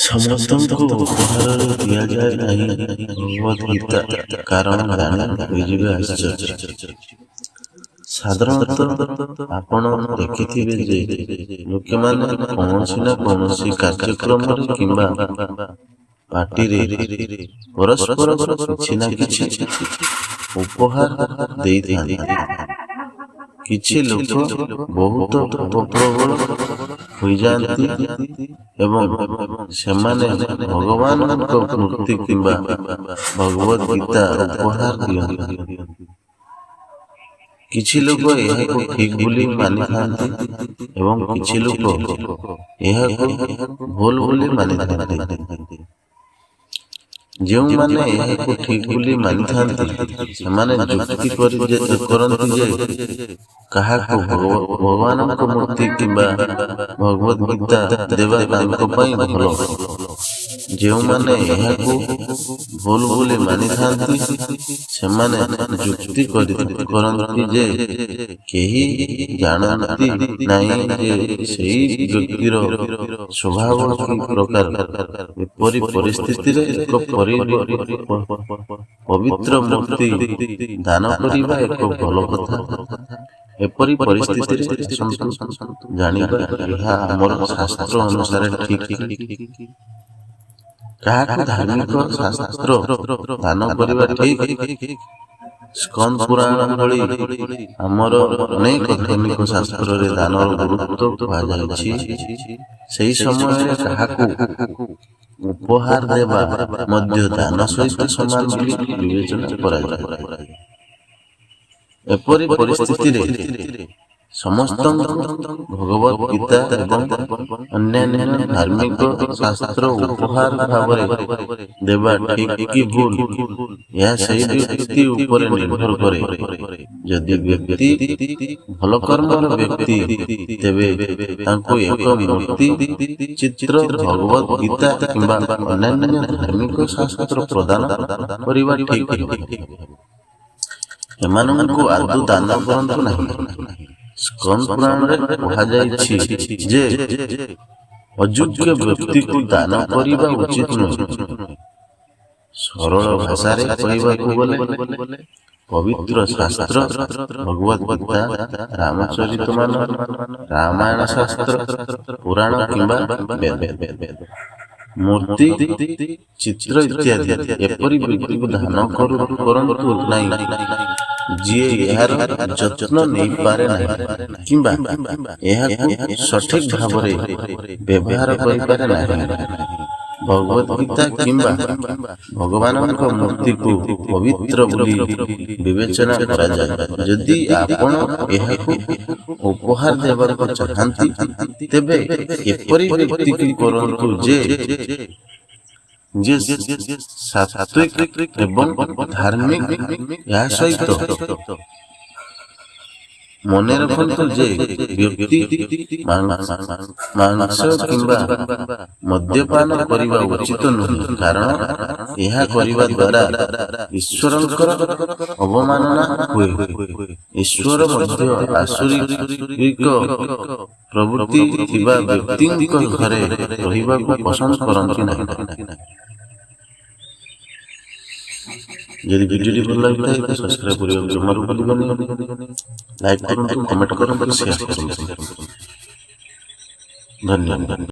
ସମସ୍ତଙ୍କୁ ଉପହାରରେ ଦିଆଯାଏ ନାହିଁ ଭଗବତ ଗୀତା, କାରଣ ଜାଣି ହୋଇଯିବେ ଆଶ୍ଚର୍ଯ୍ୟ। ସାଧାରଣତଃ ଆପଣ ଦେଖିଥିବେ ଯେ ଲୋକମାନେ କୌଣସି ନା କୌଣସି କାର୍ଯ୍ୟକ୍ରମରେ କିମ୍ବା ପାର୍ଟିରେ ପରସ୍ପରକୁ କିଛି ନା କିଛି ଉପହାର ଦେଇଥାନ୍ତି। କିଛି ଲୋକ ବହୁତ ଭାବପ୍ରବଳ ହୋଇଯାଆନ୍ତି ଏବଂ ସେମାନେ ଭଗବାନଙ୍କ ମୂର୍ତ୍ତି କିମ୍ବା ଭଗବତ ଗୀତା ଉପହାର ଦିଅନ୍ତି। କିଛି ଲୋକ ଏହାକୁ ଠିକ ବୋଲି ମାନିଥାନ୍ତି ଏବଂ କିଛି ଲୋକ ଏହାକୁ ଭୁଲ ବୋଲି ମାନିଥାନ୍ତି। ଯେଉଁମାନେ ଏହାକୁ ଠିକ ବୋଲି ମାନିଥାନ୍ତି ସେମାନେ ଯୁକ୍ତି କରନ୍ତି ଯେ କାହାକୁ ଭଗବାନଙ୍କ ମୂର୍ତ୍ତି କିମ୍ବା ଭଗବତ ଗୀତା ଦେବା ତାଙ୍କ ପାଇଁ ଭଲ। ଯେଉଁମାନେ ଏହାକୁ ଭୁଲ ବୋଲି ମାନିଥାନ୍ତି ସେମାନେ ଯୁକ୍ତି କରନ୍ତି ଯେ କେହି ଜାଣନ୍ତି ନାହିଁ ଯେ ସେହି ବ୍ୟକ୍ତିର ସ୍ୱଭାବ କି ପ୍ରକାର। ଏପରି ପରିସ୍ଥିତିରେ ଏକ ପବିତ୍ର ମୂର୍ତ୍ତି ଦାନ କରିବା ଏକ ଭଲ କଥା। ଏପରି ପରିସ୍ଥିତିରେ ଜାଣିବା ଏହା ଆମର ଶାସ୍ତ୍ର ଅନୁସାରେ ଠିକ। କାହାକୁ ଧାର୍ମିକ ଶାସ୍ତ୍ର ଦାନ କରିବା ଠିକ? ସ୍କନ୍ଦ ପୁରାଣ ଭଳି ଆମର ଅନେକ ଧାର୍ମିକ ଶାସ୍ତ୍ରରେ ଦାନର ଗୁରୁତ୍ୱ କୁହାଯାଇଛି। ସେହି ସମୟରେ କାହାକୁ ଉପହାର ଦେବା ମଧ୍ୟ ଦାନ ସହିତ ସମାନ ବୋଲି ବିବେଚନା କରାଯାଏ। ଏପରି ପରିସ୍ଥିତିରେ ସମସ୍ତଙ୍କୁ ଭଗବତ ଗୀତା ଏବଂ ଅନ୍ୟାନ୍ୟ ଧାର୍ମିକ ଶାସ୍ତ୍ର ଉପହାର ଭାବରେ ଦେବା ଠିକ କି ଭୁଲ, ଏହା ସେହି ବ୍ୟକ୍ତି ଉପରେ ନିର୍ଭର କରେ। ଯଦି ବ୍ୟକ୍ତି ଭଲ କର୍ମର ବ୍ୟକ୍ତି ତେବେ ତାଙ୍କୁ ଏକ ମୂର୍ତ୍ତି, ଚିତ୍ର, ଭଗବତ ଗୀତା କିମ୍ବା ଅନ୍ୟାନ୍ୟ ଧାର୍ମିକ ଶାସ୍ତ୍ର ପ୍ରଦାନ କରିବା ଠିକ। ଏମାନଙ୍କୁ ଆଦୌ ଦାନ କରନ୍ତୁ ନାହିଁ। ସ୍କନ୍ଦ ପୁରାଣରେ କୁହାଯାଇଛି ଯେ ଅଯୋଗ୍ୟ ବ୍ୟକ୍ତିକୁ ଦାନ କରିବା ଉଚିତ ନୁହେଁ। ସରଳ ଭାଷାରେ କହିବାକୁ ଗଲେ ପବିତ୍ର ଶାସ୍ତ୍ର ଭଗବତ ଗୀତା, ରାମଚରିତମାନସ, ରାମାୟଣ ଶାସ୍ତ୍ର, ପୁରାଣ କିମ୍ବା ବେଦ, ମୂର୍ତ୍ତି, ଚିତ୍ର ଇତ୍ୟାଦି ଏପରି ବ୍ୟକ୍ତିକୁ ଦାନ କରନ୍ତୁ ନାହିଁ ଯିଏ ଏହାର ଯତ୍ନ ନେଇପାରେ ନାହିଁ କିମ୍ବା ଏହାକୁ ସଠିକ ଭାବରେ ବ୍ୟବହାର କରିପାରେ ନାହିଁ। ଭଗବତ ଗୀତା କିମ୍ବା ଭଗବାନଙ୍କ ମୂର୍ତ୍ତିକୁ ପବିତ୍ର ବୋଲି ବିବେଚନା କରାଯାଏ। ଯଦି ଆପଣ ଏହାକୁ ଉପହାର ଦେବାକୁ ଚାହାନ୍ତି ତେବେ ଏପରି ବ୍ୟକ୍ତିକୁ କରନ୍ତୁ ଯେ ସାତ୍ୱିକ ଏବଂ ଧାର୍ମିକ। ଏହା ସହିତ ମନେ ରଖନ୍ତୁ ଯେ ବ୍ୟକ୍ତି ମାଂସ କିମ୍ବା ମଦ୍ୟପାନ କରିବା ଉଚିତ ନୁହେଁ, କାରଣ ଏହା କରିବା ଦ୍ୱାରା ଈଶ୍ୱରଙ୍କର ଅବମାନନା ହୁଏ। ଈଶ୍ୱର ମଧ୍ୟ ଆସୁରିକ ପ୍ରବୃତ୍ତି ଥିବା ବ୍ୟକ୍ତିଙ୍କ ଘରେ ରହିବାକୁ ପସନ୍ଦ କରନ୍ତି ନାହିଁ। ଯଦି ଭିଡ଼ିଓଟି ଭଲ ଲାଗିଥାଏ ତ ସବସ୍କ୍ରାଇବ କରିବାକୁ ଜମାରୁ ଭୁଲିବେନି। ଲାଇକ୍ କରନ୍ତୁ, କମେଣ୍ଟ କରନ୍ତୁ, ସେୟାର କରନ୍ତୁ। ଧନ୍ୟବାଦ।